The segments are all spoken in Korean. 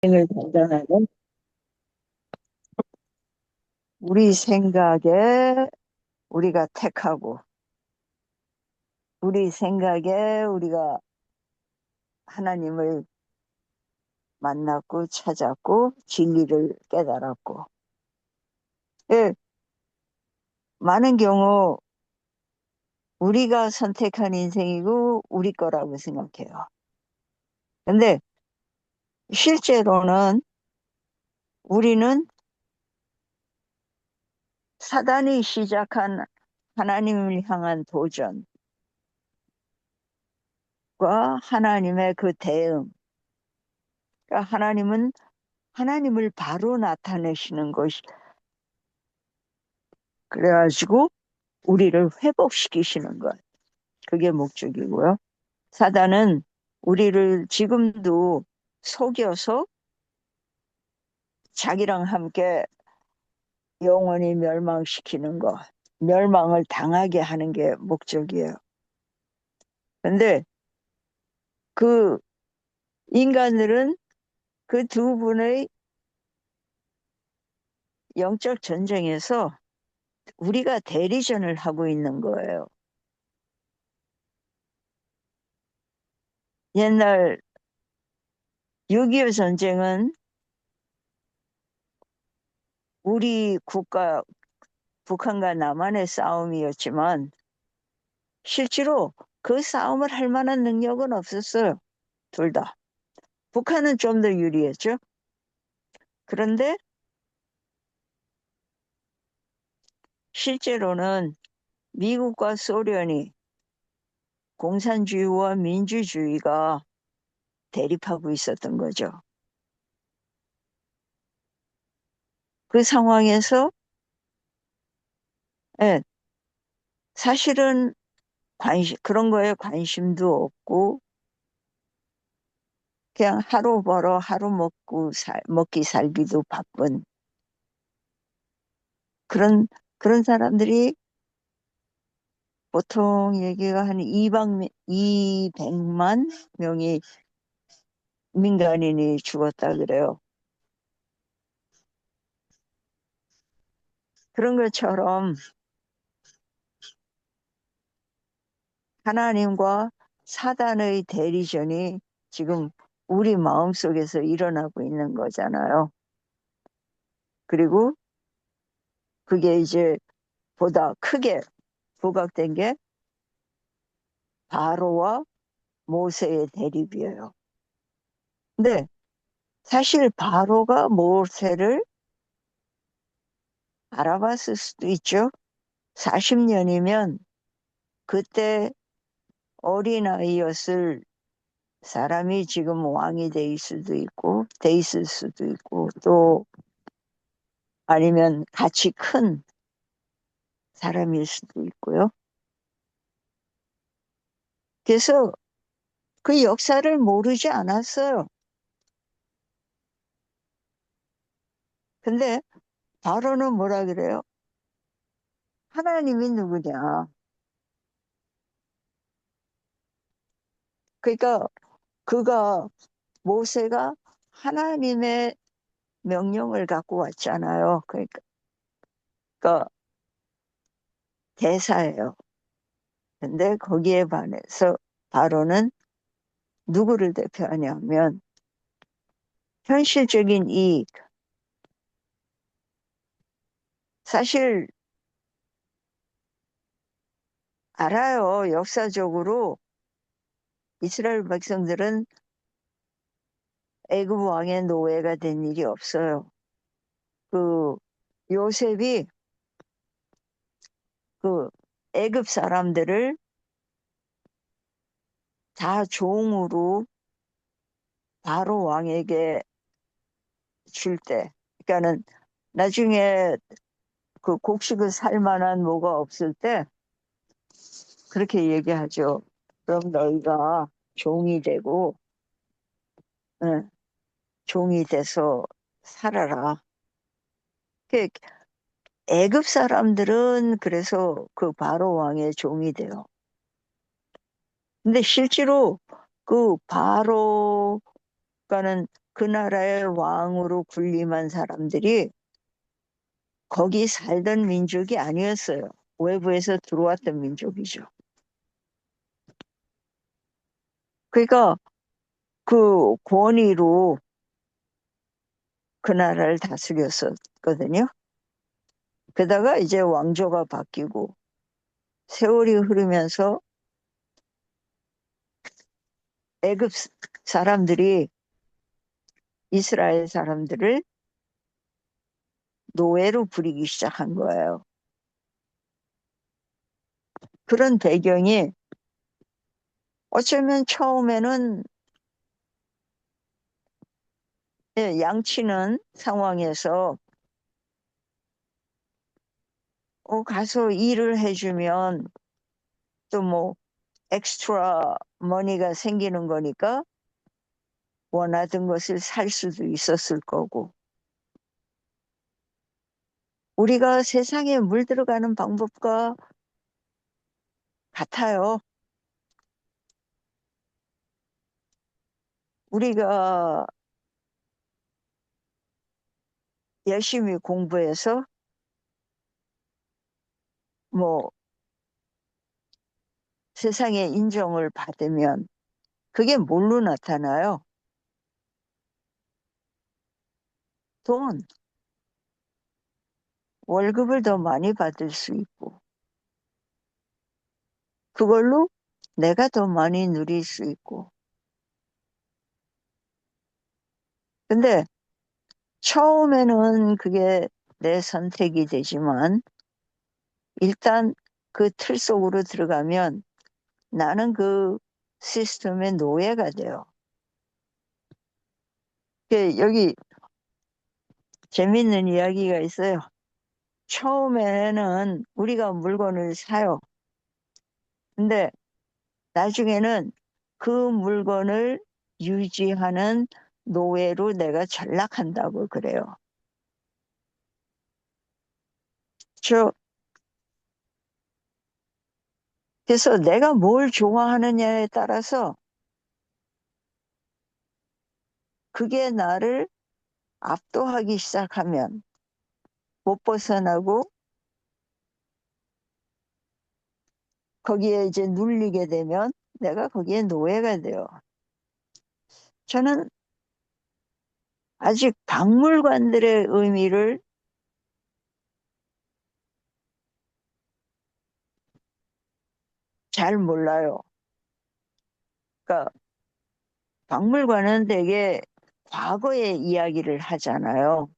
을 판단하는 우리 생각에 우리가 택하고 우리 생각에 우리가 하나님을 만났고 찾았고 진리를 깨달았고, 예, 많은 경우 우리가 선택한 인생이고 우리 거라고 생각해요. 근데 실제로는 우리는 사단이 시작한 하나님을 향한 도전과 하나님의 그 대응, 그러니까 하나님은 하나님을 바로 나타내시는 것이, 그래가지고 우리를 회복시키시는 것. 그게 목적이고요. 사단은 우리를 지금도 속여서 자기랑 함께 영원히 멸망시키는 것, 멸망을 당하게 하는 게 목적이에요. 근데 그 인간들은 그 두 분의 영적 전쟁에서 우리가 대리전을 하고 있는 거예요. 옛날 6.25 전쟁은 우리 국가, 북한과 남한의 싸움이었지만 실제로 그 싸움을 할 만한 능력은 없었어요. 둘 다. 북한은 좀 더 유리했죠. 그런데 실제로는 미국과 소련이 공산주의와 민주주의가 대립하고 있었던 거죠. 그 상황에서, 예, 사실은 그런 거에 관심도 없고 그냥 하루 벌어 하루 먹기 살기도 바쁜 그런 그런 사람들이 보통 얘기가 한 200만 명이 민간인이 죽었다 그래요. 그런 것처럼 하나님과 사단의 대리전이 지금 우리 마음속에서 일어나고 있는 거잖아요. 그리고 그게 이제 보다 크게 부각된 게 바로와 모세의 대립이에요. 근데 사실 바로가 모세를 알아봤을 수도 있죠. 40년이면 그때 어린아이였을 사람이 지금 왕이 돼 있을 수도 있고, 또 아니면 같이 큰 사람일 수도 있고요. 그래서 그 역사를 모르지 않았어요. 근데 바로는 뭐라 그래요? 하나님이 누구냐? 그러니까 그가 모세가 하나님의 명령을 갖고 왔잖아요. 그러니까 대사예요. 근데 거기에 반해서 바로는 누구를 대표하냐면 현실적인 이익. 사실 알아요. 역사적으로 이스라엘 백성들은 애굽 왕의 노예가 된 일이 없어요. 그 요셉이 그 애굽 사람들을 다 종으로 바로 왕에게 줄 때, 그러니까는 나중에 그 곡식을 살 만한 뭐가 없을 때 그렇게 얘기하죠. 그럼 너희가 종이 되고, 응, 종이 돼서 살아라. 그 애굽 사람들은 그래서 그 바로 왕의 종이 돼요. 근데 실제로 그 바로가는 그 나라의 왕으로 군림한 사람들이 거기 살던 민족이 아니었어요. 외부에서 들어왔던 민족이죠. 그러니까 그 권위로 그 나라를 다스렸었거든요. 게다가 이제 왕조가 바뀌고 세월이 흐르면서 애굽 사람들이 이스라엘 사람들을 노예로 부리기 시작한 거예요. 그런 배경이 어쩌면 처음에는 양치는 상황에서 가서 일을 해주면 또 뭐 엑스트라 머니가 생기는 거니까 원하던 것을 살 수도 있었을 거고, 우리가 세상에 물들어가는 방법과 같아요. 우리가 열심히 공부해서 뭐 세상의 인정을 받으면 그게 뭘로 나타나요? 돈, 월급을 더 많이 받을 수 있고, 그걸로 내가 더 많이 누릴 수 있고. 근데 처음에는 그게 내 선택이 되지만 일단 그 틀 속으로 들어가면 나는 그 시스템의 노예가 돼요. 여기 재밌는 이야기가 있어요. 처음에는 우리가 물건을 사요. 근데 나중에는 그 물건을 유지하는 노예로 내가 전락한다고 그래요. 저 그래서 내가 뭘 좋아하느냐에 따라서 그게 나를 압도하기 시작하면 못 벗어나고 거기에 이제 눌리게 되면 내가 거기에 노예가 돼요. 저는 아직 박물관들의 의미를 잘 몰라요. 그러니까 박물관은 되게 과거의 이야기를 하잖아요.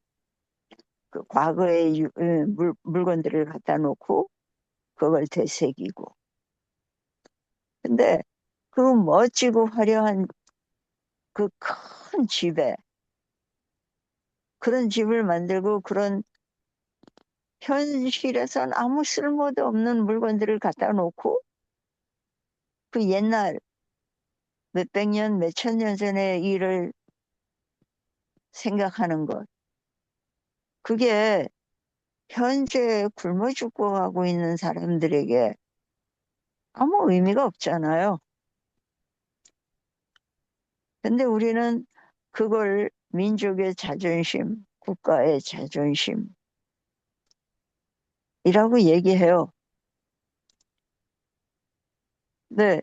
그 과거의 물건들을 갖다 놓고 그걸 되새기고. 근데 그 멋지고 화려한 그 큰 집에 그런 집을 만들고 그런 현실에선 아무 쓸모도 없는 물건들을 갖다 놓고 그 옛날 몇백 년, 몇천 년 전의 일을 생각하는 것. 그게 현재 굶어 죽고 하고 있는 사람들에게 아무 의미가 없잖아요. 근데 우리는 그걸 민족의 자존심, 국가의 자존심이라고 얘기해요. 네,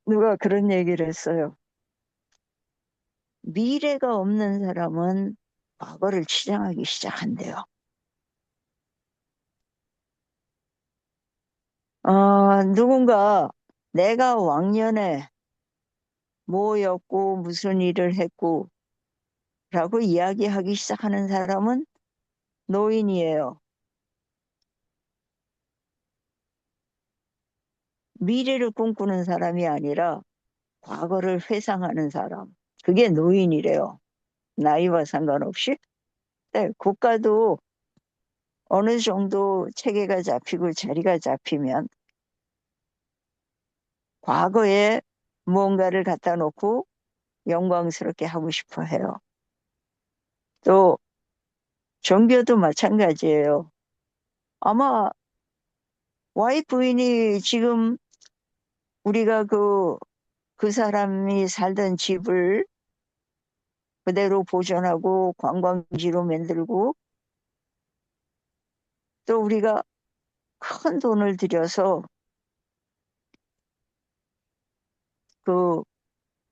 누가 그런 얘기를 했어요. 미래가 없는 사람은 과거를 치장하기 시작한대요. 누군가 내가 왕년에 뭐였고 무슨 일을 했고 라고 이야기하기 시작하는 사람은 노인이에요. 미래를 꿈꾸는 사람이 아니라 과거를 회상하는 사람. 그게 노인이래요. 나이와 상관없이. 네, 국가도 어느 정도 체계가 잡히고 자리가 잡히면 과거에 무언가를 갖다 놓고 영광스럽게 하고 싶어 해요. 또 종교도 마찬가지예요. 아마 Y 부인이 지금 우리가 그 사람이 살던 집을 그대로 보존하고 관광지로 만들고 또 우리가 큰 돈을 들여서 그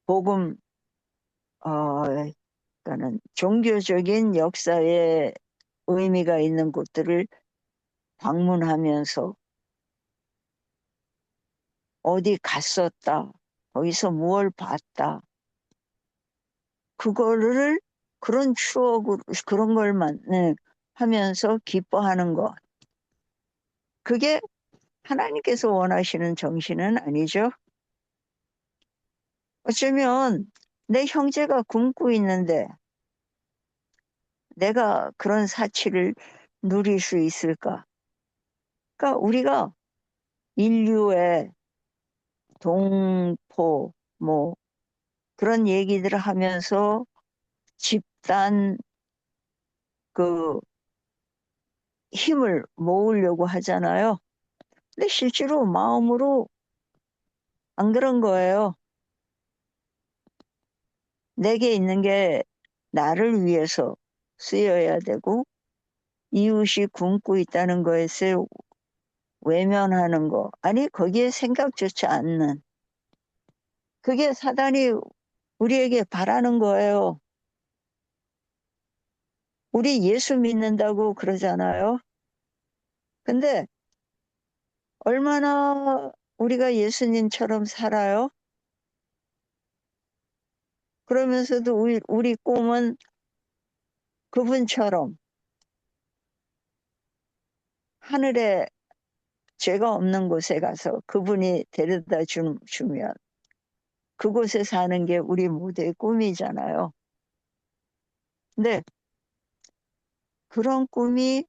복음, 그러니까는 종교적인 역사에 의미가 있는 곳들을 방문하면서 어디 갔었다, 거기서 무얼 봤다, 그거를 그런 추억으로 그런 걸만 하면서 기뻐하는 것, 그게 하나님께서 원하시는 정신은 아니죠. 어쩌면 내 형제가 굶고 있는데 내가 그런 사치를 누릴 수 있을까? 그러니까 우리가 인류의 동포 뭐 그런 얘기들을 하면서 집단 그 힘을 모으려고 하잖아요. 근데 실제로 마음으로 안 그런 거예요. 내게 있는 게 나를 위해서 쓰여야 되고 이웃이 굶고 있다는 것에 외면하는 거. 아니 거기에 생각조차 않는. 그게 사단이 우리에게 바라는 거예요. 우리 예수 믿는다고 그러잖아요. 근데 얼마나 우리가 예수님처럼 살아요? 그러면서도 우리 꿈은 그분처럼 하늘에 죄가 없는 곳에 가서 그분이 데려다 주면 그곳에 사는 게 우리 모두의 꿈이잖아요. 근데 그런 꿈이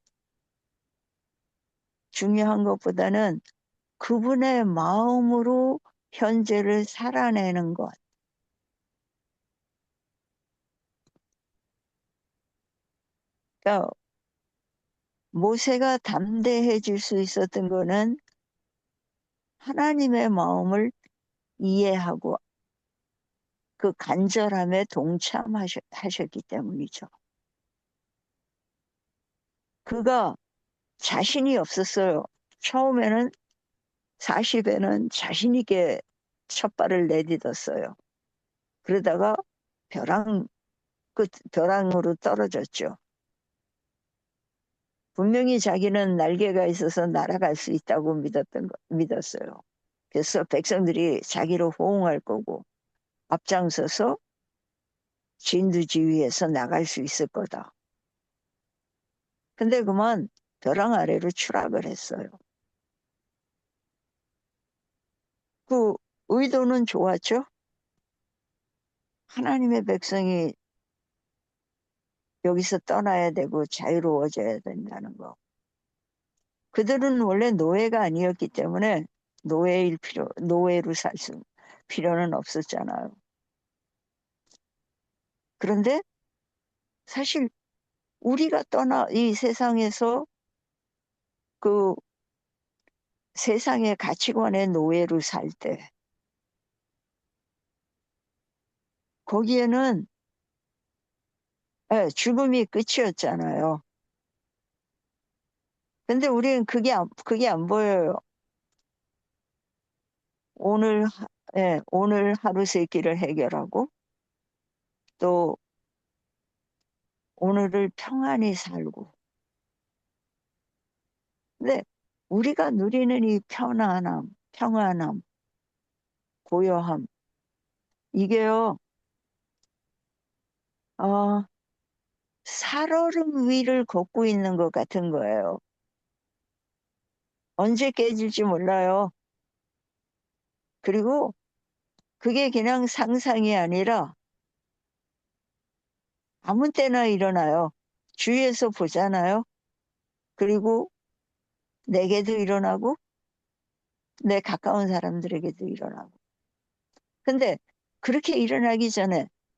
중요한 것보다는 그분의 마음으로 현재를 살아내는 것. 그러니까 모세가 담대해질 수 있었던 거는 하나님의 마음을 이해하고 그 간절함에 동참하셨기 때문이죠. 그가 자신이 없었어요. 처음에는 40에는 자신 있게 첫 발을 내딛었어요. 그러다가 벼랑, 벼랑으로 떨어졌죠. 분명히 자기는 날개가 있어서 날아갈 수 있다고 믿었어요. 그래서 백성들이 자기를 호응할 거고 앞장서서 진두지휘에서 나갈 수 있을 거다. 근데 그만 벼랑 아래로 추락을 했어요. 그 의도는 좋았죠. 하나님의 백성이 여기서 떠나야 되고 자유로워져야 된다는 거. 그들은 원래 노예가 아니었기 때문에 노예로 살 필요는 없었잖아요. 그런데 사실 우리가 이 세상에서 그 세상의 가치관의 노예로 살 때, 거기에는 죽음이 끝이었잖아요. 근데 우리는 그게 안 보여요. 오늘 하루 세 끼를 해결하고 또 오늘을 평안히 살고. 근데 우리가 누리는 이 편안함, 평안함, 고요함, 이게요, 어, 살얼음 위를 걷고 있는 것 같은 거예요. 언제 깨질지 몰라요. 그리고 그게 그냥 상상이 아니라 아무 때나 일어나요. 주위에서 보잖아요. 그리고 내게도 일어나고 내 가까운 사람들에게도 일어나고. 근데 그렇게 일어나기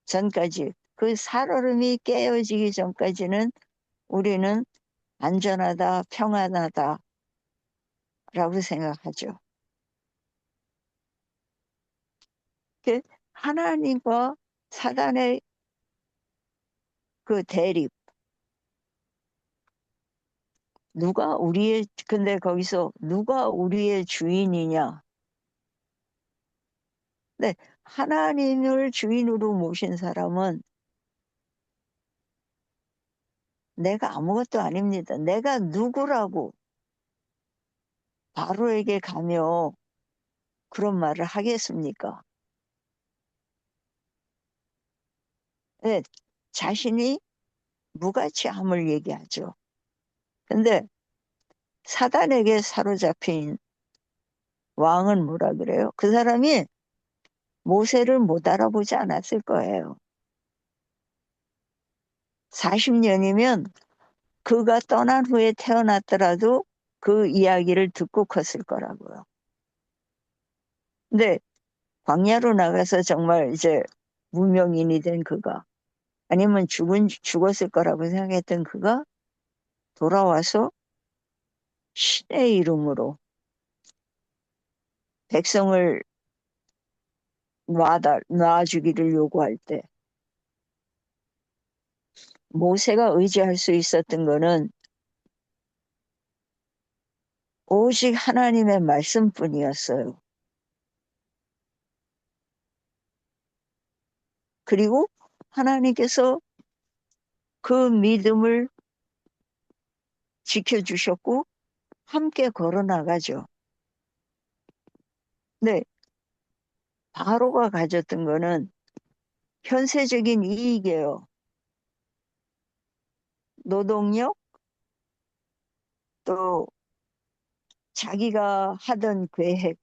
전까지 그 살얼음이 깨어지기 전까지는 우리는 안전하다, 평안하다라고 생각하죠. 그 하나님과 사단의 그 대립. 근데 거기서 누가 우리의 주인이냐? 네, 하나님을 주인으로 모신 사람은 내가 아무것도 아닙니다. 내가 누구라고 바로에게 가며 그런 말을 하겠습니까? 네, 자신이 무가치함을 얘기하죠. 근데 사단에게 사로잡힌 왕은 뭐라 그래요? 그 사람이 모세를 못 알아보지 않았을 거예요. 40년이면 그가 떠난 후에 태어났더라도 그 이야기를 듣고 컸을 거라고요. 근데 광야로 나가서 정말 이제 무명인이 된 그가 아니면 죽었을 거라고 생각했던 그가 돌아와서 신의 이름으로 백성을 놔주기를 요구할 때 모세가 의지할 수 있었던 거는 오직 하나님의 말씀뿐이었어요. 그리고 하나님께서 그 믿음을 지켜주셨고 함께 걸어 나가죠. 네, 바로가 가졌던 거는 현세적인 이익이에요. 노동력, 또 자기가 하던 계획,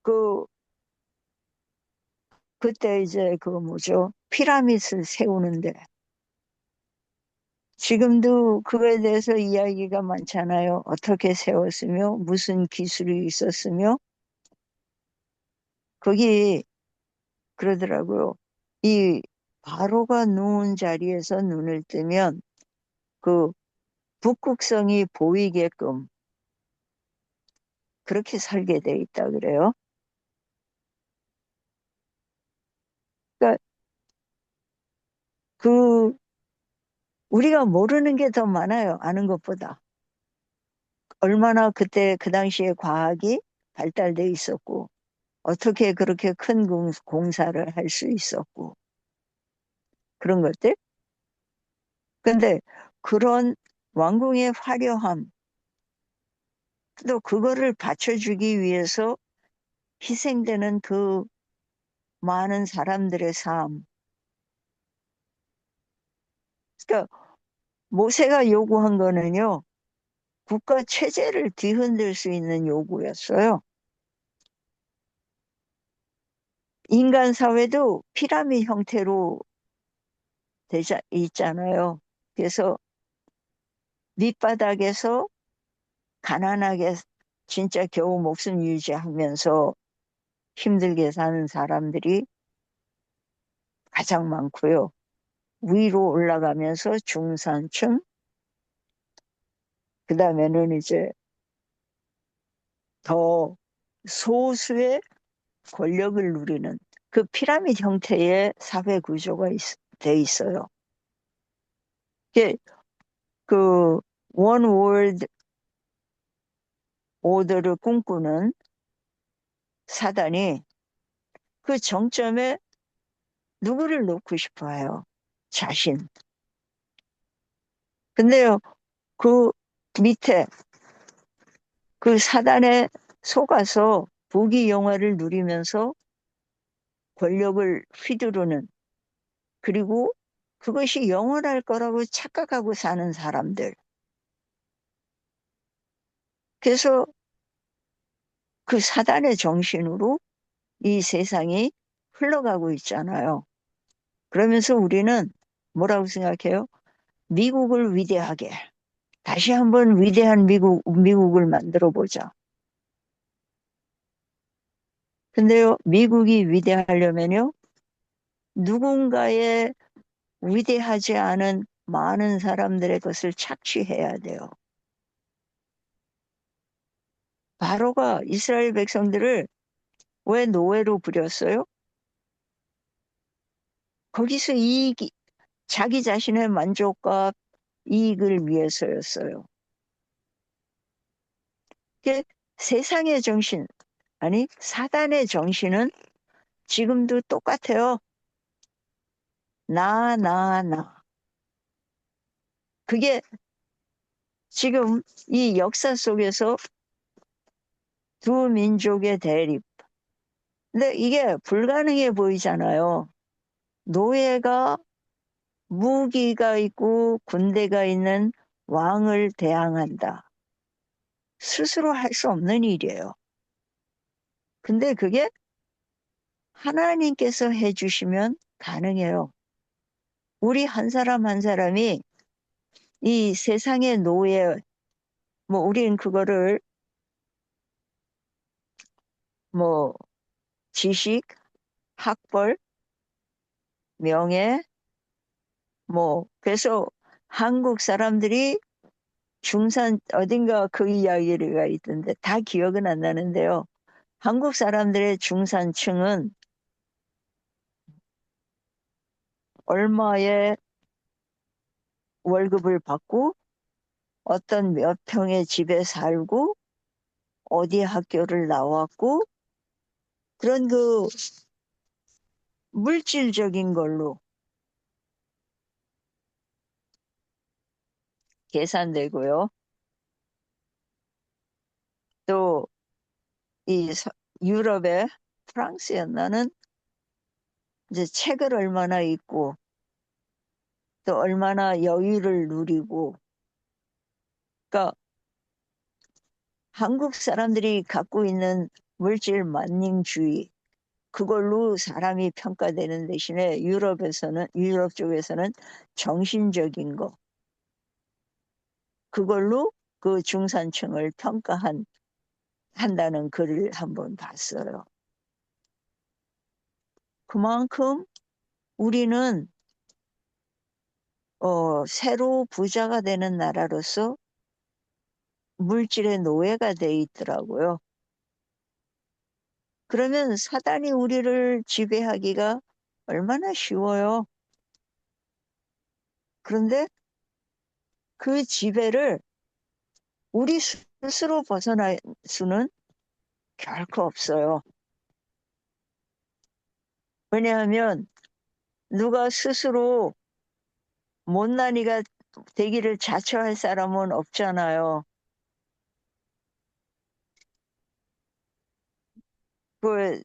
그, 그때 이제 그 뭐죠? 피라밋을 세우는데, 지금도 그거에 대해서 이야기가 많잖아요. 어떻게 세웠으며, 무슨 기술이 있었으며, 거기 그러더라고요. 이 바로가 누운 자리에서 눈을 뜨면 그 북극성이 보이게끔 그렇게 설계되어 있다 그래요. 그러니까 그 우리가 모르는 게 더 많아요. 아는 것보다. 얼마나 그때 그 당시에 과학이 발달돼 있었고 어떻게 그렇게 큰 공사를 할 수 있었고 그런 것들. 근데 그런 왕궁의 화려함 또 그거를 받쳐주기 위해서 희생되는 그 많은 사람들의 삶. 그러니까 모세가 요구한 거는요. 국가 체제를 뒤흔들 수 있는 요구였어요. 인간 사회도 피라미드 형태로 있잖아요. 그래서 밑바닥에서 가난하게 진짜 겨우 목숨 유지하면서 힘들게 사는 사람들이 가장 많고요. 위로 올라가면서 중산층, 그 다음에는 이제 더 소수의 권력을 누리는 그 피라미드 형태의 사회 구조가 돼 있어요. 이게 그 원 월드 오더를 꿈꾸는 사단이 그 정점에 누구를 놓고 싶어요? 자신. 근데요, 그 밑에 그 사단에 속아서 부귀 영화를 누리면서 권력을 휘두르는 그리고 그것이 영원할 거라고 착각하고 사는 사람들. 그래서 그 사단의 정신으로 이 세상이 흘러가고 있잖아요. 그러면서 우리는 뭐라고 생각해요? 미국을 위대하게. 다시 한번 위대한 미국을 만들어 보자. 근데요, 미국이 위대하려면요, 누군가의 위대하지 않은 많은 사람들의 것을 착취해야 돼요. 바로가 이스라엘 백성들을 왜 노예로 부렸어요? 거기서 이익이 자기 자신의 만족과 이익을 위해서였어요. 세상의 정신, 아니 사단의 정신은 지금도 똑같아요. 나. 그게 지금 이 역사 속에서 두 민족의 대립. 근데 이게 불가능해 보이잖아요. 노예가 무기가 있고 군대가 있는 왕을 대항한다. 스스로 할 수 없는 일이에요. 근데 그게 하나님께서 해주시면 가능해요. 우리 한 사람 한 사람이 이 세상의 노예, 뭐, 우린 그거를 뭐, 지식, 학벌, 명예, 뭐, 그래서 한국 사람들이 어딘가 그 이야기가 있던데 다 기억은 안 나는데요. 한국 사람들의 중산층은 얼마의 월급을 받고 어떤 몇 평의 집에 살고 어디 학교를 나왔고 그런 그 물질적인 걸로 계산되고요. 또 이 유럽의 프랑스였나는 이제 책을 얼마나 읽고 또 얼마나 여유를 누리고 그러니까 한국 사람들이 갖고 있는 물질 만능주의 그걸로 사람이 평가되는 대신에 유럽 쪽에서는 정신적인 거 그걸로 그 중산층을 한다는 글을 한번 봤어요. 그만큼 우리는 새로 부자가 되는 나라로서 물질의 노예가 돼 있더라고요. 그러면 사단이 우리를 지배하기가 얼마나 쉬워요. 그런데 그 지배를 우리 스스로 벗어날 수는 결코 없어요. 왜냐하면 누가 스스로 못난 이가 되기를 자처할 사람은 없잖아요. 그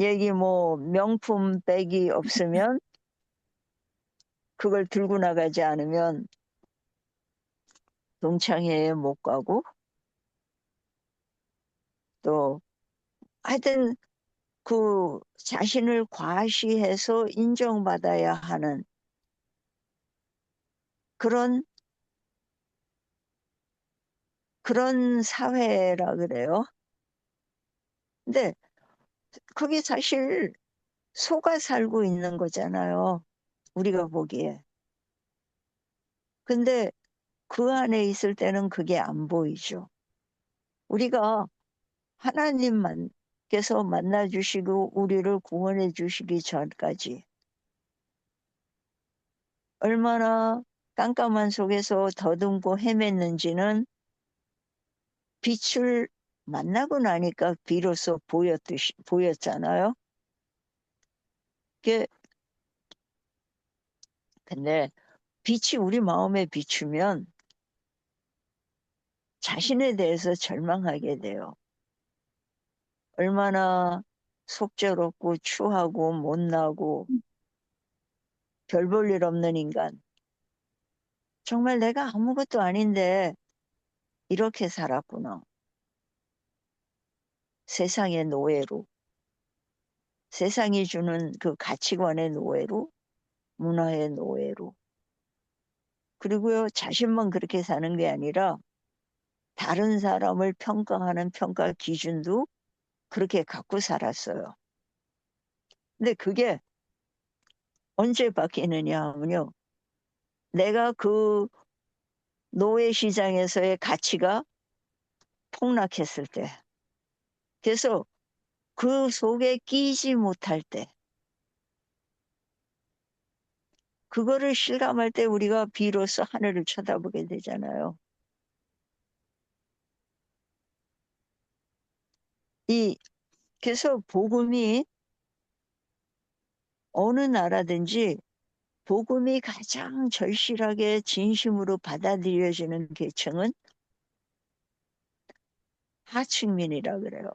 얘기 뭐 명품 백이 없으면 그걸 들고 나가지 않으면 동창회에 못 가고 또 하여튼 그 자신을 과시해서 인정받아야 하는 그런 사회라 그래요. 근데 그게 사실 속아 살고 있는 거잖아요. 우리가 보기에. 근데 그 안에 있을 때는 그게 안 보이죠. 우리가 하나님께서 만나 주시고 우리를 구원해 주시기 전까지 얼마나 깜깜한 속에서 더듬고 헤맸는지는 빛을 만나고 나니까 비로소 보였잖아요. 근데 빛이 우리 마음에 비추면 자신에 대해서 절망하게 돼요. 얼마나 속죄롭고 추하고 못나고 별 볼 일 없는 인간. 정말 내가 아무것도 아닌데 이렇게 살았구나. 세상의 노예로. 세상이 주는 그 가치관의 노예로, 문화의 노예로. 그리고요, 자신만 그렇게 사는 게 아니라 다른 사람을 평가하는 평가 기준도 그렇게 갖고 살았어요. 근데 그게 언제 바뀌느냐 하면요. 내가 그 노예 시장에서의 가치가 폭락했을 때. 그래서 그 속에 끼지 못할 때. 그거를 실감할 때 우리가 비로소 하늘을 쳐다보게 되잖아요. 그래서 복음이 어느 나라든지 복음이 가장 절실하게 진심으로 받아들여지는 계층은 하층민이라 그래요.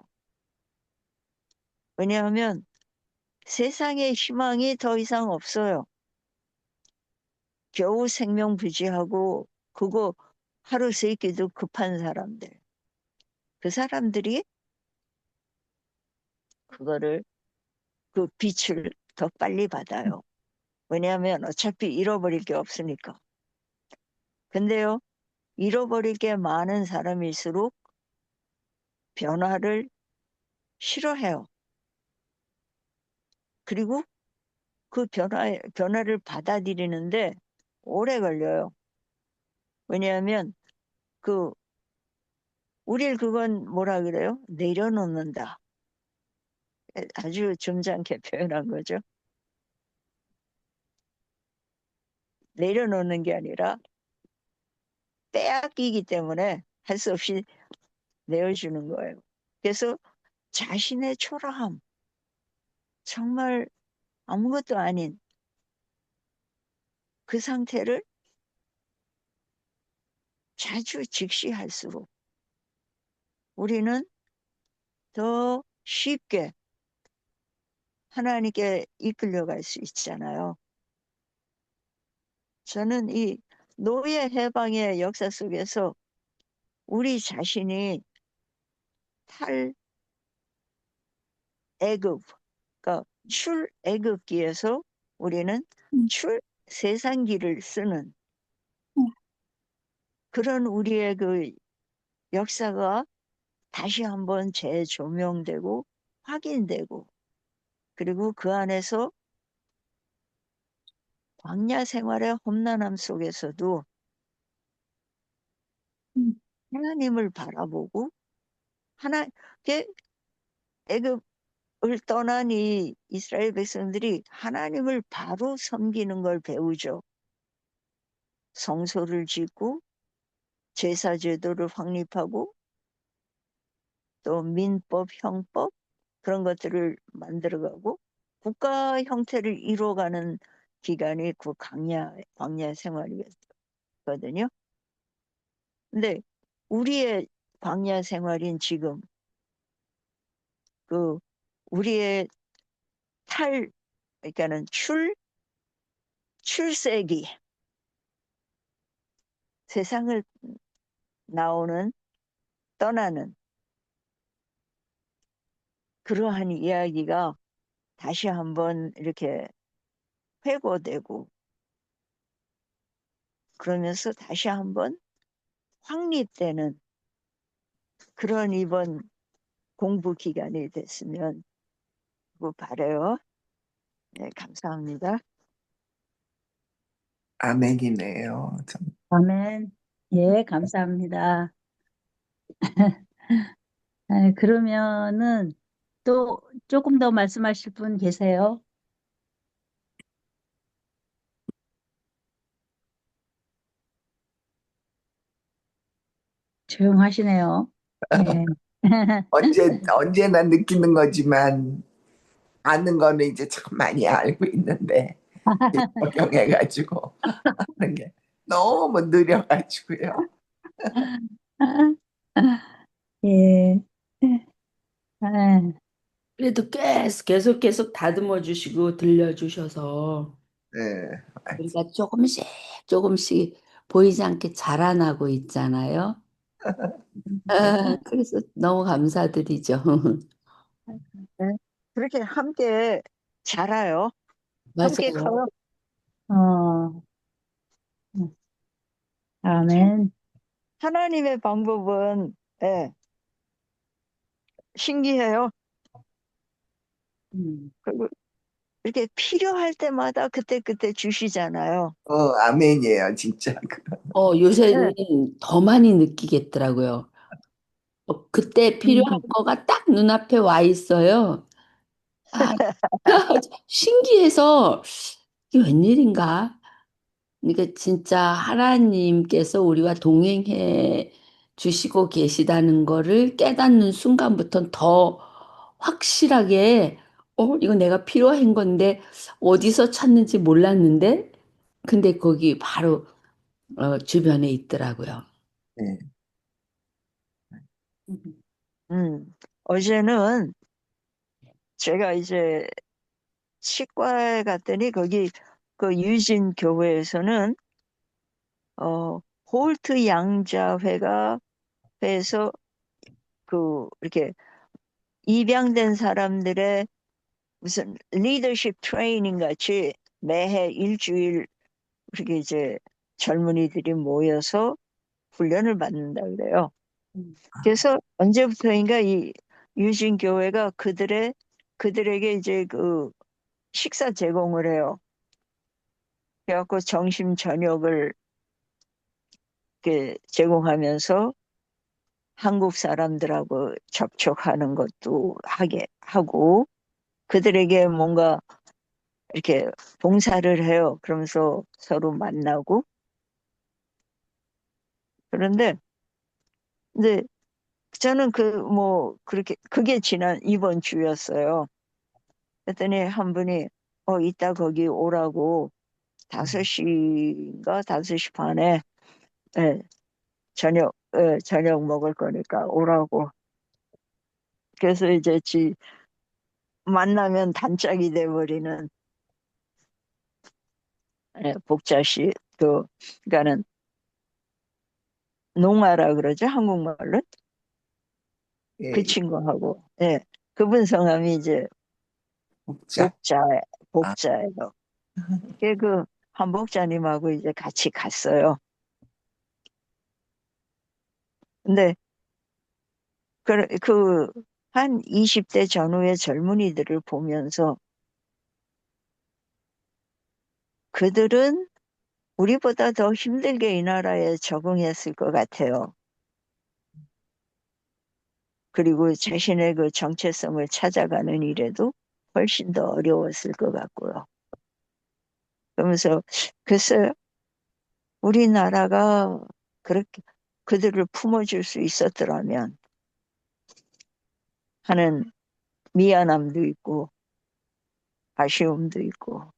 왜냐하면 세상에 희망이 더 이상 없어요. 겨우 생명 부지하고 그거 하루 세 끼도 급한 사람들. 그 사람들이 그거를 그 빛을 더 빨리 받아요. 왜냐하면 어차피 잃어버릴 게 없으니까. 근데요, 잃어버릴 게 많은 사람일수록 변화를 싫어해요. 그리고 그 변화를 받아들이는데 오래 걸려요. 왜냐하면 그, 우릴 그건 뭐라 그래요? 내려놓는다. 아주 점잖게 표현한 거죠. 내려놓는 게 아니라 빼앗기기 때문에 할 수 없이 내어주는 거예요. 그래서 자신의 초라함, 정말 아무것도 아닌 그 상태를 자주 직시할수록 우리는 더 쉽게 하나님께 이끌려갈 수 있잖아요. 저는 이 노예 해방의 역사 속에서 우리 자신이 탈애굽, 그러니까 출애굽기에서 우리는 음, 출세상기를 쓰는 음, 그런 우리의 그 역사가 다시 한번 재조명되고 확인되고, 그리고 그 안에서 광야 생활의 험난함 속에서도 음, 하나님을 바라보고 하나 그 애굽을 떠난 이 이스라엘 백성들이 하나님을 바로 섬기는 걸 배우죠. 성소를 짓고 제사 제도를 확립하고 또 민법, 형법 그런 것들을 만들어가고 국가 형태를 이루어가는 기간이 그 광야 생활이거든요. 근데 우리의 광야 생활인 지금 그 우리의 그러니까는 출세기 세상을 나오는 떠나는 그러한 이야기가 다시 한번 이렇게 회고되고 그러면서 다시 한번 확립되는 그런 이번 공부 기간이 됐으면 하고 바라요. 네, 감사합니다. 아멘이네요. 아멘. 예, 감사합니다. 그러면은 또 조금 더 말씀하실 분 계세요? 조용하시네요. 예. 언제나 느끼는 거지만 아는 거는 이제 참 많이 알고 있는데 적용해가지고 하는 게 너무 느려가지고요. 예. 예. 그래도 계속 다듬어 주시고 들려주셔서 네, 우리가 조금씩 보이지 않게 자라나고 있잖아요. 그래서 너무 감사드리죠. 네. 그렇게 함께 자라요. 함께 맞아요. 커요. 어, 참 아멘. 하나님의 방법은 예, 신기해요. 음. 그리고 이렇게 필요할 때마다 그때그때 주시잖아요. 아멘이에요, 진짜. 네. 요새는 더 많이 느끼겠더라고요. 그때 필요한 음. 거가 딱 눈앞에 와 있어요. 아, 신기해서 이게 웬일인가? 그러니까 진짜 하나님께서 우리와 동행해 주시고 계시다는 거를 깨닫는 순간부터는 더 확실하게 이거 내가 필요한 건데 어디서 찾는지 몰랐는데 근데 거기 바로 주변에 있더라고요. 네. 어제는 제가 이제 치과에 갔더니 거기 그 유진 교회에서는 홀트 양자회가 해서 그 이렇게 입양된 사람들의 무슨 리더십 트레이닝 같이 매해 일주일 그렇게 이제 젊은이들이 모여서 훈련을 받는다 그래요. 그래서 언제부터인가 이 유진 교회가 그들에게 이제 그 식사 제공을 해요. 그래갖고 점심 저녁을 이렇게 제공하면서 한국 사람들하고 접촉하는 것도 하게 하고 그들에게 뭔가 이렇게 봉사를 해요. 그러면서 서로 만나고 그런데 이제 저는 그 뭐 그렇게 그게 지난 이번 주였어요. 그랬더니 한 분이 이따 거기 오라고 5시인가 5시 반에 예, 저녁 먹을 거니까 오라고. 그래서 이제 만나면 단짝이 돼버리는 복자씨 그러니까는 농아라 그러죠 한국말로 그 예, 친구하고 그분 성함이 이제 복자. 복자 아, 복자예요. 그 한복자님하고 이제 같이 갔어요. 근데 한 20대 전후의 젊은이들을 보면서 그들은 우리보다 더 힘들게 이 나라에 적응했을 것 같아요. 그리고 자신의 그 정체성을 찾아가는 일에도 훨씬 더 어려웠을 것 같고요. 그러면서 글쎄요, 우리나라가 그렇게 그들을 품어줄 수 있었더라면 하는 미안함도 있고 아쉬움도 있고.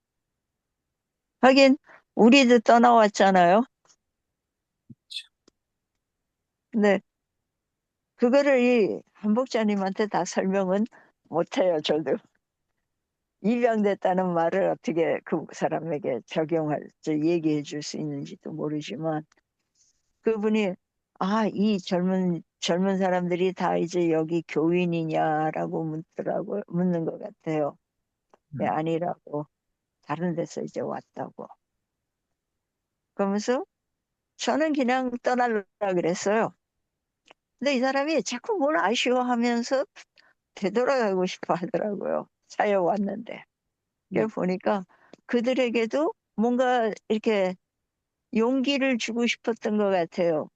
하긴 우리도 떠나왔잖아요. 근데 그거를 이 한복자님한테 다 설명은 못해요, 저도. 입양됐다는 말을 어떻게 그 사람에게 얘기해 줄 수 있는지도 모르지만 그분이 이 젊은 사람들이 다 이제 여기 교인이냐라고 묻는 것 같아요. 아니라고. 다른 데서 이제 왔다고. 그러면서 저는 그냥 떠날라 그랬어요. 근데 이 사람이 자꾸 뭘 아쉬워하면서 되돌아가고 싶어 하더라고요. 사여 왔는데. 그래 보니까 그들에게도 뭔가 이렇게 용기를 주고 싶었던 것 같아요.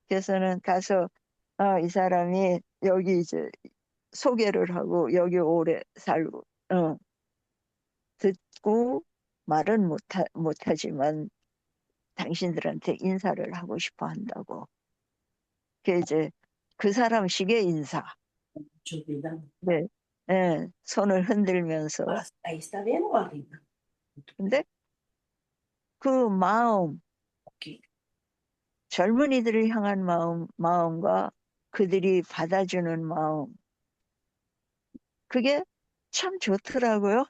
그래서는 가서 이 사람이 여기 이제 소개를 하고 여기 오래 살고 듣고 말은 못하지만 당신들한테 인사를 하고 싶어 한다고. 그 이제 그 사람식의 인사. 네. 손을 흔들면서. Ahí está bien o arriba? 근데 그 마음, Ok. 젊은이들을 향한 마음과 그들이 받아주는 마음, 그게 참 좋더라고요.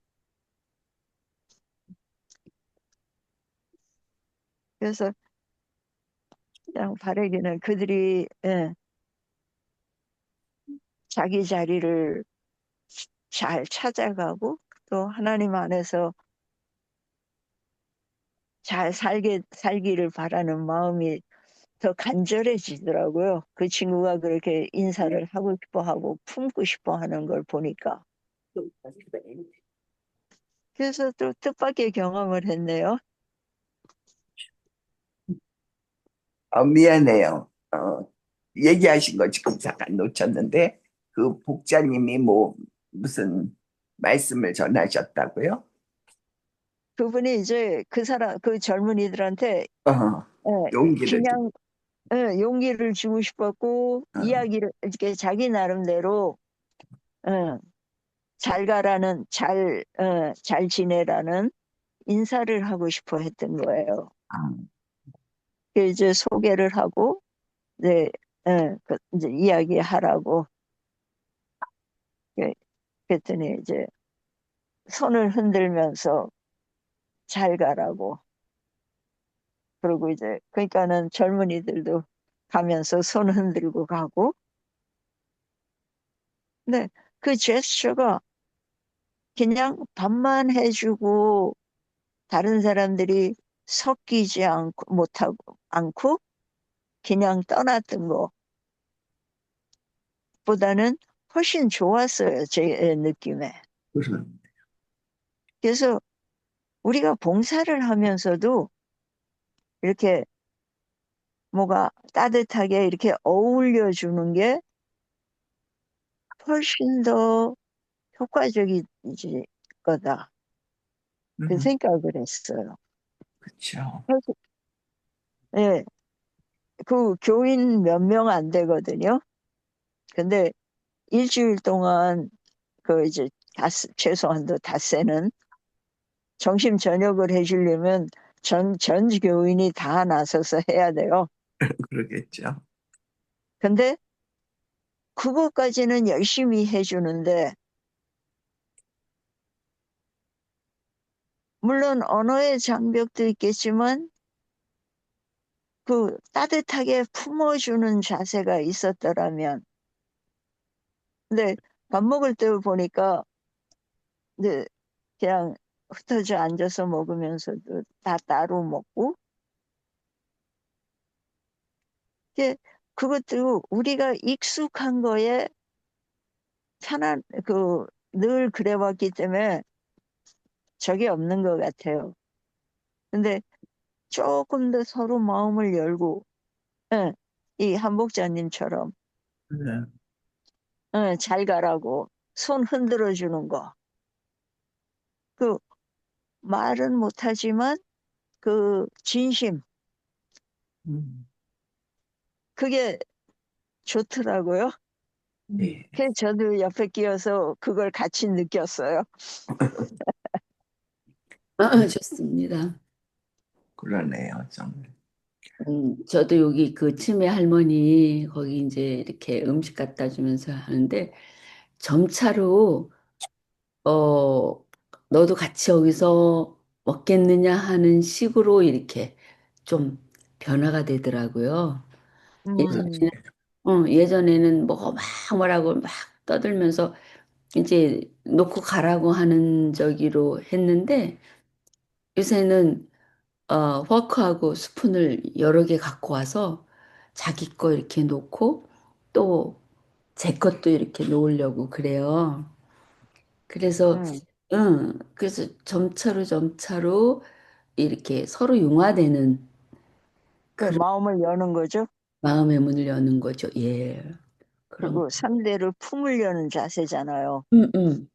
그래서 그냥 바라기는 그들이 자기 자리를 잘 찾아가고 또 하나님 안에서 잘 살기를 바라는 마음이 더 간절해지더라고요. 그 친구가 그렇게 인사를 하고 싶어 하고 품고 싶어 하는 걸 보니까. 그래서 또 뜻밖의 경험을 했네요. 미안해요. 얘기하신 거 지금 잠깐 놓쳤는데 그 복자님이 뭐 무슨 말씀을 전하셨다고요? 그분이 이제 그 젊은이들한테 어, 용기를 주. 그냥 용기를 주고 싶었고 어, 이야기를 이렇게 자기 나름대로 어, 잘 가라는 잘 지내라는 인사를 하고 싶어 했던 거예요. 아, 그 이제 소개를 하고 이제 이제 이야기하라고 예, 그랬더니 이제 손을 흔들면서 잘 가라고 그러고 이제 그러니까는 젊은이들도 가면서 손 흔들고 가고 근데 그 제스처가 그냥 밥만 해주고 다른 사람들이 섞이지 않고 그냥 떠났던 것보다는 훨씬 좋았어요, 제 느낌에. 그런. 그래서 우리가 봉사를 하면서도 이렇게 뭐가 따뜻하게 이렇게 어울려 주는 게 훨씬 더 효과적이지 거다. 그 음, 생각을 했어요. 그렇죠. 그래서, 예, 그 교인 몇 명 안 되거든요. 근데 일주일 동안 그 이제 최소한도 닷새는 점심 저녁을 해주려면 전 교인이 다 나서서 해야 돼요. 그러겠죠. 근데 그것까지는 열심히 해주는데 물론 언어의 장벽도 있겠지만 그 따뜻하게 품어주는 자세가 있었더라면 근데 밥 먹을 때 보니까 이제 그냥 흩어져 앉아서 먹으면서도 다 따로 먹고 이제 그것도 우리가 익숙한 거에 편한 늘 그래왔기 때문에 적이 없는 것 같아요. 근데 조금 더 서로 마음을 열고 예, 이 한복자님처럼 네. 잘 가라고 손 흔들어 주는 거. 그 말은 못하지만 그 진심 음, 그게 좋더라고요. 네. 그래서 저도 옆에 끼어서 그걸 같이 느꼈어요. 좋습니다. 그러네요, 정말. 저도 여기 그 치매 할머니 거기 이제 이렇게 음식 갖다 주면서 하는데 점차로 어 너도 같이 여기서 먹겠느냐 하는 식으로 이렇게 좀 변화가 되더라고요. 음, 그렇지. 예전에는 뭐라고 막 떠들면서 이제 놓고 가라고 하는 저기로 했는데 요새는 포크하고 스푼을 여러 개 갖고 와서 자기 거 이렇게 놓고 또 제 것도 이렇게 놓으려고 그래요. 그래서 음. 그래서 점차로 점차로 이렇게 서로 융화되는 그 그런 마음을 여는 거죠. 마음의 문을 여는 거죠. 예. 그런 그리고 상대를 품으려는 자세잖아요. 음, 음.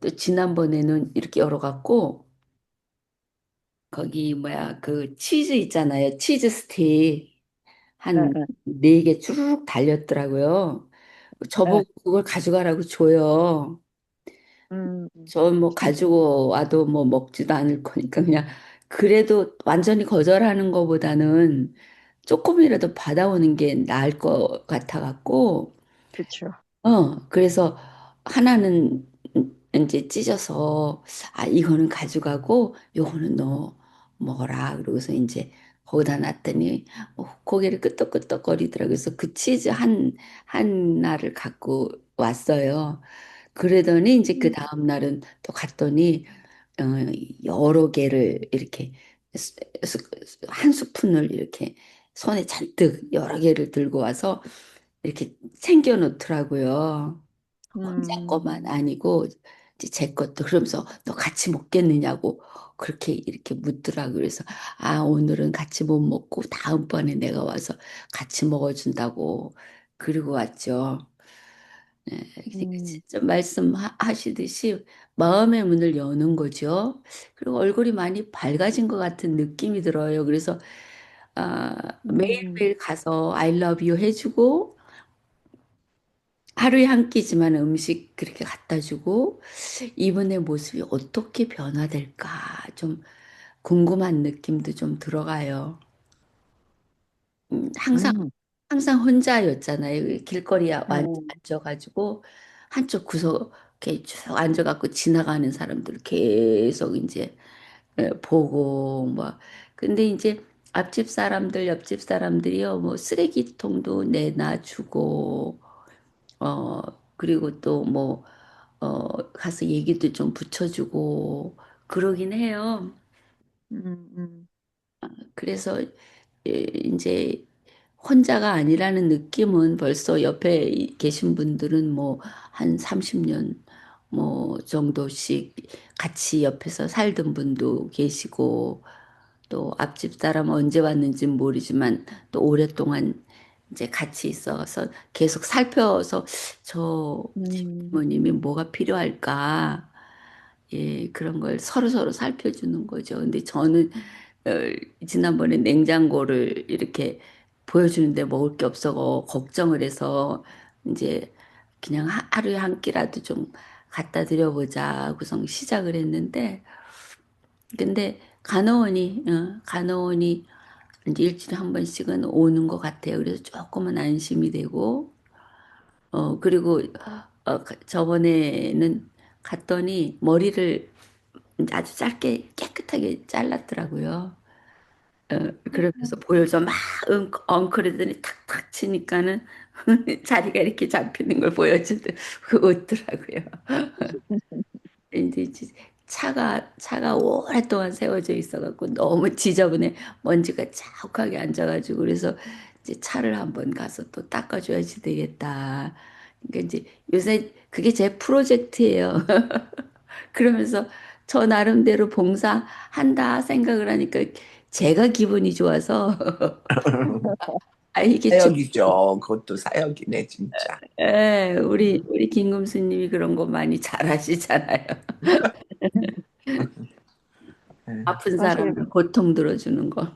또 지난번에는 이렇게 열어갖고 거기 뭐야 그 치즈 있잖아요. 치즈 스틱 응, 한 응, 네 개 주르륵 달렸더라고요. 응. 저보고 그걸 가져가라고 줘요. 음, 저 뭐 가지고 와도 뭐 먹지도 않을 거니까 그냥 그래도 완전히 거절하는 것보다는 조금이라도 받아오는 게 나을 것 같아갖고 그렇죠. 그래서 하나는 이제 찢어서 아 이거는 가져가고 요거는 너 먹어라 그러고서 이제 거기다 놨더니 고개를 끄덕끄덕거리더라고요. 그래서 그 치즈 하나를 갖고 왔어요. 그러더니 이제 그 다음 날은 또 갔더니 어, 여러 개를 이렇게 스- 스- 한 스푼을 이렇게 손에 잔뜩 여러 개를 들고 와서 이렇게 챙겨 놓더라고요. 혼자 음, 거만 아니고 이제 제 것도 그러면서 너 같이 먹겠느냐고 그렇게 이렇게 묻더라고요. 그래서 아 오늘은 같이 못 먹고 다음번에 내가 와서 같이 먹어준다고 그러고 왔죠. 그러니까 음, 진짜 말씀하시듯이 마음의 문을 여는 거죠. 그리고 얼굴이 많이 밝아진 것 같은 느낌이 들어요. 그래서 음, 매일매일 가서 I love you 해주고 하루에 한 끼지만 음식 그렇게 갖다 주고 이분의 모습이 어떻게 변화될까 좀 궁금한 느낌도 좀 들어가요. 항상 음, 항상 혼자였잖아요. 길거리에 음, 앉아가지고 한쪽 구석에 쭉 앉아갖고 지나가는 사람들 계속 이제 보고 뭐 근데 이제 앞집 사람들 옆집 사람들이요 뭐 쓰레기통도 내놔주고 어 그리고 또 뭐 가서 얘기도 좀 붙여주고 그러긴 해요. 음, 그래서 이제 혼자가 아니라는 느낌은 벌써 옆에 계신 분들은 뭐 한 30년 뭐 정도씩 같이 옆에서 살던 분도 계시고 또 앞집 사람은 언제 왔는지는 모르지만 또 오랫동안 이제 같이 있어서 계속 살펴서 저 음, 부모님이 뭐가 필요할까 예, 그런 걸 서로서로 살펴주는 거죠. 근데 저는 어, 지난번에 냉장고를 이렇게 보여주는데 먹을 게 없어 걱정을 해서 이제 그냥 하루에 한 끼라도 좀 갖다 드려보자 구성 시작을 했는데 근데 간호원이 이제 일주일에 한 번씩은 오는 것 같아요. 그래서 조금은 안심이 되고 그리고 저번에는 갔더니 머리를 아주 짧게 깨끗하게 잘랐더라고요. 그러면서 보여줘 막 엉클했더니 탁탁 치니까는 자리가 이렇게 잡히는 걸 보여주더 그 웃더라고요. 이제 차가 오랫동안 세워져 있어갖고 너무 지저분해 먼지가 자욱하게 앉아가지고 그래서 이제 차를 한번 가서 또 닦아줘야지 되겠다. 그러니까 이제 요새 그게 제 프로젝트예요. 그러면서 저 나름대로 봉사한다 생각을 하니까 제가 기분이 좋아서 아 이게 충분히 사역이죠. 그것도 사역이네, 진짜. 예, 우리 음, 우리 김금수님이 그런 거 많이 잘하시잖아요. 음, 아픈 사실 사람들 고통 들어주는 거.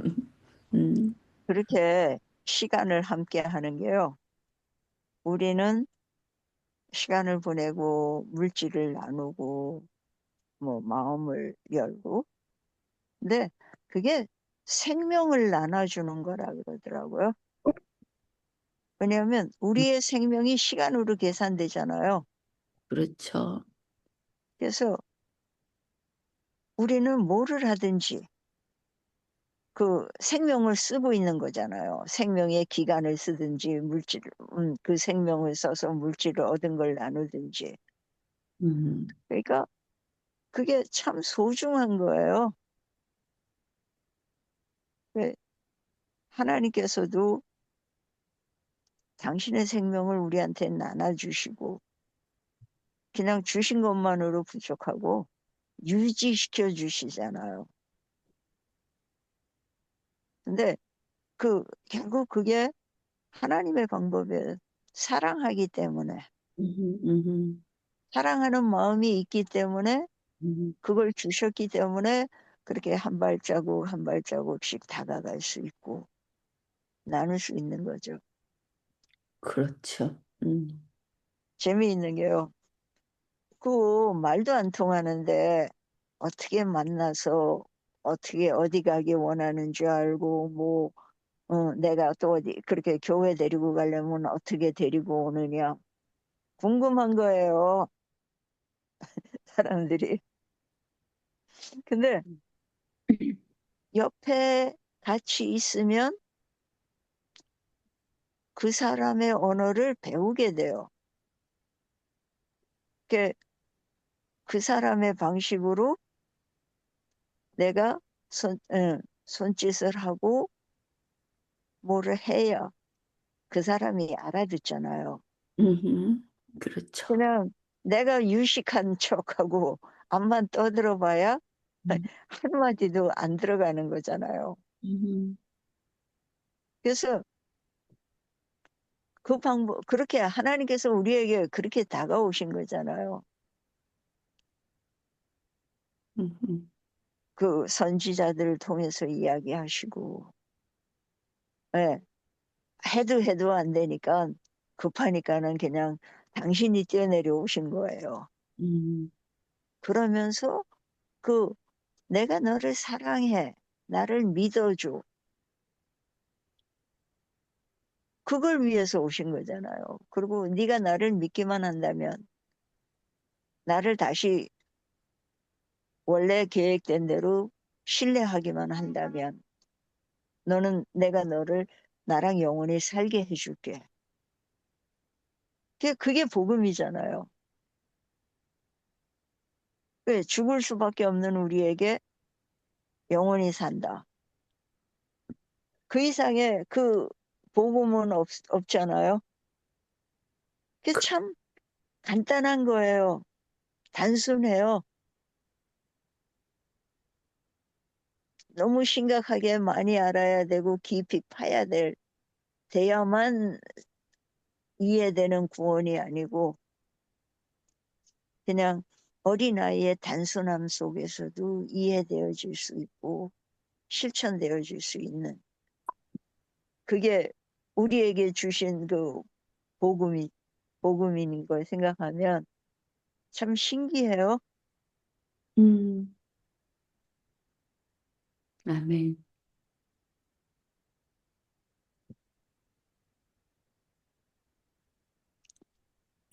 음, 그렇게 시간을 함께 하는 게요. 우리는 시간을 보내고 물질을 나누고 뭐 마음을 열고 근데 그게 생명을 나눠주는 거라 그러더라고요. 왜냐하면 우리의 생명이 시간으로 계산되잖아요. 그렇죠. 그래서 우리는 뭐를 하든지 그 생명을 쓰고 있는 거잖아요. 생명의 기간을 쓰든지 그 생명을 써서 물질을 얻은 걸 나누든지. 음, 그러니까 그게 참 소중한 거예요. 왜 하나님께서도 당신의 생명을 우리한테 나눠주시고 그냥 주신 것만으로 부족하고 유지시켜 주시잖아요. 근데 결국 그게 하나님의 방법이에요. 사랑하기 때문에 음, 사랑하는 마음이 있기 때문에 음, 그걸 주셨기 때문에 그렇게 한 발자국 한 발자국씩 다가갈 수 있고 나눌 수 있는 거죠. 그렇죠. 재미있는 게요. 그 말도 안 통하는데 어떻게 만나서 어떻게 어디 가기 원하는 줄 알고 뭐 내가 또 어디 그렇게 교회 데리고 가려면 어떻게 데리고 오느냐 궁금한 거예요. 사람들이. 근데 옆에 같이 있으면 그 사람의 언어를 배우게 돼요. 그, 그 사람의 방식으로 내가 손짓을 하고 뭐를 해야 그 사람이 알아듣잖아요. 그렇죠. 그냥 내가 유식한 척하고 앞만 떠들어봐야 음, 한마디도 안 들어가는 거잖아요. 음, 그래서 그 방법, 그렇게 하나님께서 우리에게 그렇게 다가오신 거잖아요. 음. 그 선지자들을 통해서 이야기하시고, 예, 해도 안 되니까 급하니까는 그냥 당신이 뛰어내려 오신 거예요. 음. 그러면서 그 내가 너를 사랑해, 나를 믿어줘. 그걸 위해서 오신 거잖아요. 그리고 네가 나를 믿기만 한다면, 나를 다시 원래 계획된 대로 신뢰하기만 한다면, 내가 너를 나랑 영원히 살게 해줄게. 그게 복음이잖아요. 왜 죽을 수밖에 없는 우리에게 영원히 산다. 그 이상의 그 복음은 없잖아요. 그게 참 간단한 거예요. 단순해요. 너무 심각하게 많이 알아야 되고 깊이 파야 돼야만 이해되는 구원이 아니고 그냥 어린아이의 단순함 속에서도 이해되어질 수 있고 실천되어질 수 있는 그게 우리에게 주신 그 복음인 걸 생각하면 참 신기해요. 음. 아멘.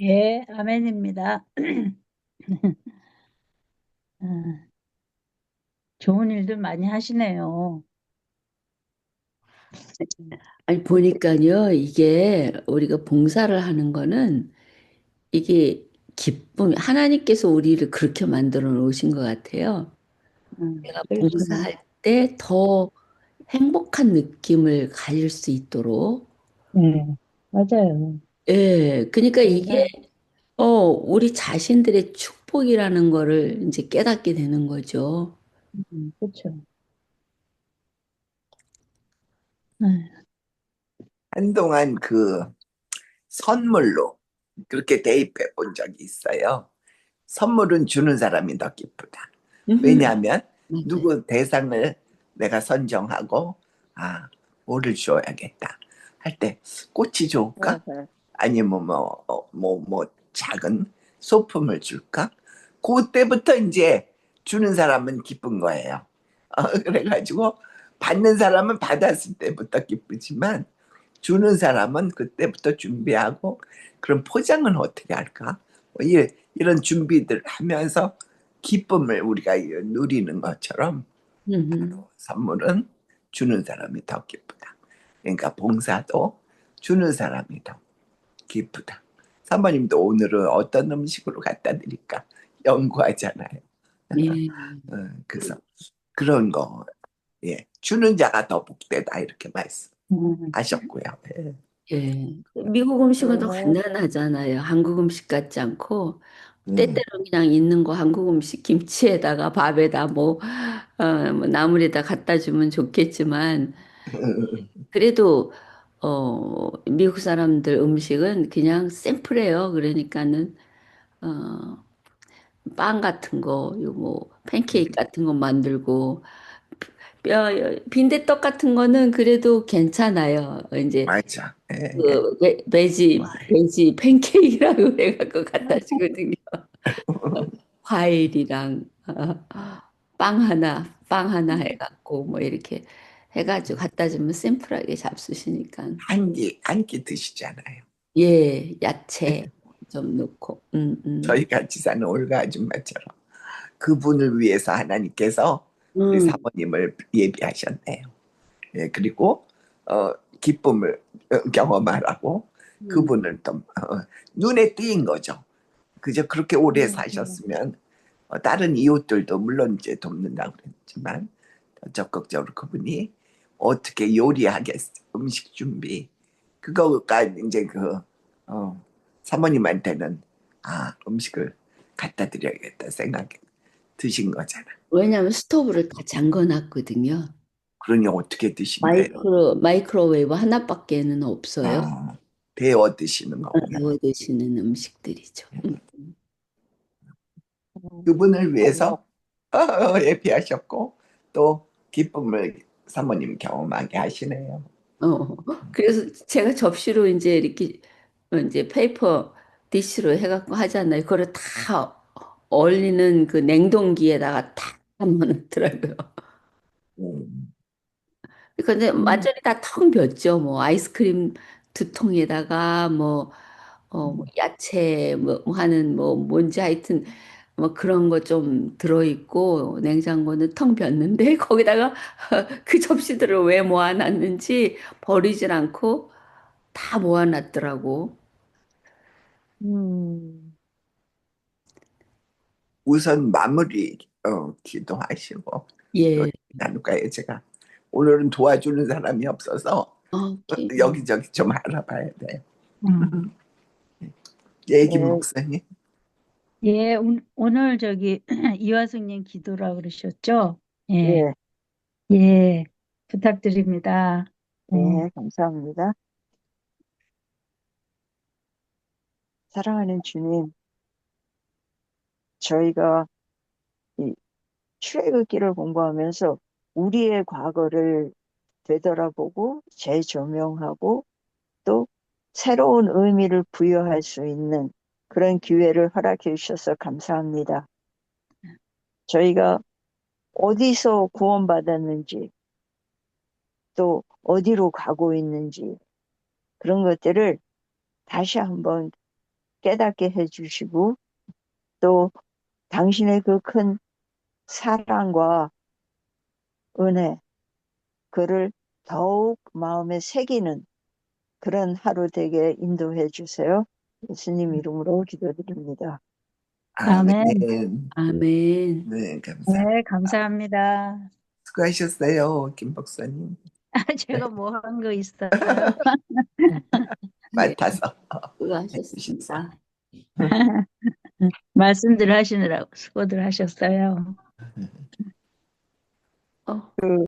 예, 아멘입니다. 아, 좋은 일들 많이 하시네요. 아니, 보니까요, 이게 우리가 봉사를 하는 거는 이게 하나님께서 우리를 그렇게 만들어 놓으신 것 같아요. 내가 그렇습니다. 봉사할 때 더 행복한 느낌을 가질 수 있도록. 네, 맞아요. 예, 그러니까 이게, 봉사, 우리 자신들의 축복이라는 거를 이제 깨닫게 되는 거죠. 그렇죠. 아, 한동안 그 선물로 그렇게 대입해 본 적이 있어요. 선물은 주는 사람이 더 기쁘다. 왜냐하면 맞아요. 누구 대상을 내가 선정하고 뭐를 줘야겠다 할 때 꽃이 좋을까? 맞아요. 아니면 작은 소품을 줄까? 그때부터 이제 주는 사람은 기쁜 거예요. 그래가지고 받는 사람은 받았을 때부터 기쁘지만 주는 사람은 그때부터 준비하고 그럼 포장은 어떻게 할까? 이런 준비들 하면서 기쁨을 우리가 누리는 것처럼 음. 선물은 주는 사람이 더 기쁘다. 그러니까 봉사도 주는 사람이 더 기쁘다. 사모님도 오늘은 어떤 음식으로 갖다 드릴까 연구하잖아요. 예. 그래서 그런 거, 주는 자가 더 복되다 이렇게 음, 말씀하셨고요. 예. 예. 미국 음식은 더 그러네. 간단하잖아요. 한국 음식 같지 않고, 음. 때때로 그냥 있는 거 한국 음식 김치에다가 밥에다 뭐 나물에다 갖다 주면 좋겠지만, 그래도, 미국 사람들 음식은 그냥 샘플해요. 그러니까는, 어, 빵 같은 거, 요 뭐, 팬케이크 같은 거 만들고, 빈대떡 같은 거는 그래도 괜찮아요. 이제 맞아. 예. 그 베지 팬케이크라고 해갖고 갖다 주거든요. 과일이랑 빵 하나 해갖고 뭐 이렇게 해가지고 갖다 주면 심플하게 잡수시니까. 한 끼 드시잖아요. 예, 야채 좀 넣고. 저희 같이 사는 올가 아줌마처럼 그분을 위해서 하나님께서 우리 음, 사모님을 예비하셨네요. 예, 그리고 기쁨을 경험하라고 음, 그분을 또 눈에 띄인 거죠. 그저 그렇게 오래 음, 사셨으면 다른 이웃들도 물론 이제 돕는다고 그랬지만 더 적극적으로 그분이 어떻게 요리하겠어 음식 준비 그거가 이제 사모님한테는 음식을 갖다 드려야겠다 생각이 드신 거잖아. 왜냐하면 스토브를 다 잠궈 놨거든요. 그러니 어떻게 드신대요? 마이크로웨이브 하나밖에는 없어요. 어, 데워 드시는 거구나. 데워 드시는 음식들이죠. 그분을 위해서 예비하셨고 또 기쁨을 사모님 경험하게 하시네요. 그래서 제가 접시로 이제 이렇게 이제 페이퍼 디시로 해갖고 하잖아요. 그걸 다 얼리는 그 냉동기에다가 다 넣어놓더라고요. 음, 근데 완전히 다 텅 비었죠. 뭐 아이스크림 2통에다가 뭐 야채 뭐 하는 뭐 뭔지 하여튼 뭐 그런 거 좀 들어있고 냉장고는 텅 비었는데 거기다가 그 접시들을 왜 모아놨는지 버리질 않고 다 모아놨더라고. 음, 우선 마무리 기도하시고 또 예. 나눌까요? 제가 오늘은 도와주는 사람이 없어서 오케이. 여기저기 좀 알아봐야 돼요. 음. 예기 네, 목사님. 예, 오늘 이화숙님 기도라 그러셨죠? 예, 예, 예, 부탁드립니다. 네, 감사합니다. 사랑하는 주님, 저희가 이 출애굽기를 공부하면서 우리의 과거를 되돌아보고 재조명하고 또 새로운 의미를 부여할 수 있는 그런 기회를 허락해 주셔서 감사합니다. 저희가 어디서 구원받았는지 또 어디로 가고 있는지 그런 것들을 다시 한번 깨닫게 해주시고 또 당신의 그 큰 사랑과 은혜 그를 더욱 마음에 새기는 그런 하루 되게 인도해 주세요. 예수님 이름으로 기도드립니다. 아멘. 아멘. 아멘. 네, 감사합니다. 네, 감사합니다. 수고하셨어요, 김 목사님. 제가 뭐 한 거 있어요? 네, 맡아서 해주셔서. 수고하셨습니다. 말씀들 하시느라고 수고들 하셨어요. 어. 그